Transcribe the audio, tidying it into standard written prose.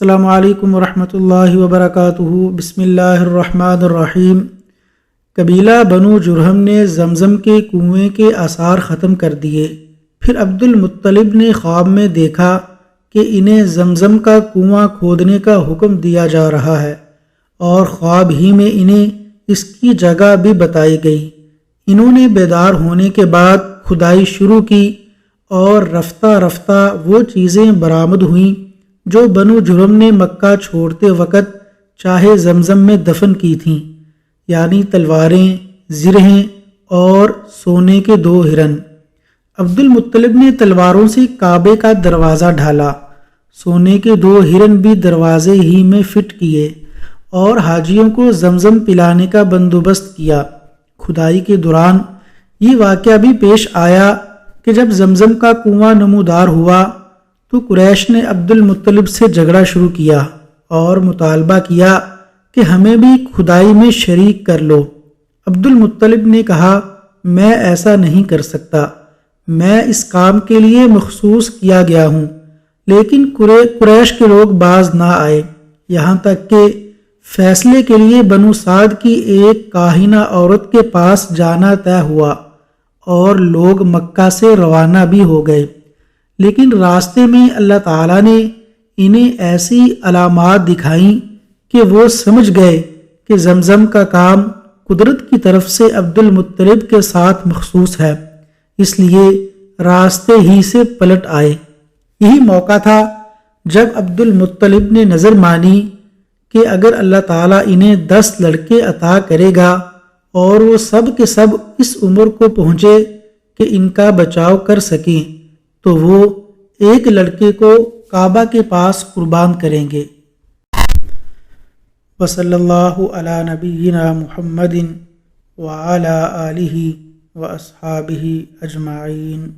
السلام علیکم ورحمۃ اللہ وبرکاتہ۔ بسم اللہ الرحمن الرحیم۔ قبیلہ بنو جرہم نے زمزم کے کنویں کے آثار ختم کر دیے۔ پھر عبد المطلب نے خواب میں دیکھا کہ انہیں زمزم کا کنواں کھودنے کا حکم دیا جا رہا ہے، اور خواب ہی میں انہیں اس کی جگہ بھی بتائی گئی۔ انہوں نے بیدار ہونے کے بعد کھدائی شروع کی، اور رفتہ رفتہ وہ چیزیں برآمد ہوئیں جو بنو جرہم نے مکہ چھوڑتے وقت چاہے زمزم میں دفن کی تھیں، یعنی تلواریں، زرہیں اور سونے کے 2 ہرن۔ عبد المطلب نے تلواروں سے کعبے کا دروازہ ڈھالا، سونے کے 2 ہرن بھی دروازے ہی میں فٹ کیے، اور حاجیوں کو زمزم پلانے کا بندوبست کیا۔ کھدائی کے دوران یہ واقعہ بھی پیش آیا کہ جب زمزم کا کنواں نمودار ہوا تو قریش نے عبد المطلب سے جھگڑا شروع کیا اور مطالبہ کیا کہ ہمیں بھی کھدائی میں شریک کر لو۔ عبد المطلب نے کہا، میں ایسا نہیں کر سکتا، میں اس کام کے لیے مخصوص کیا گیا ہوں۔ لیکن قریش کے لوگ باز نہ آئے، یہاں تک کہ فیصلے کے لیے بنو سعد کی ایک کاہنہ عورت کے پاس جانا طے ہوا، اور لوگ مکہ سے روانہ بھی ہو گئے۔ لیکن راستے میں اللہ تعالیٰ نے انہیں ایسی علامات دکھائیں کہ وہ سمجھ گئے کہ زمزم کا کام قدرت کی طرف سے عبد المطلب کے ساتھ مخصوص ہے، اس لیے راستے ہی سے پلٹ آئے۔ یہی موقع تھا جب عبد المطلب نے نظر مانی کہ اگر اللہ تعالیٰ انہیں 10 لڑکے عطا کرے گا اور وہ سب کے سب اس عمر کو پہنچے کہ ان کا بچاؤ کر سکیں، تو وہ ایک لڑکے کو کعبہ کے پاس قربان کریں گے۔ وصلی اللہ علی نبینا محمد وعلی آلہ واصحابہ اجمعین۔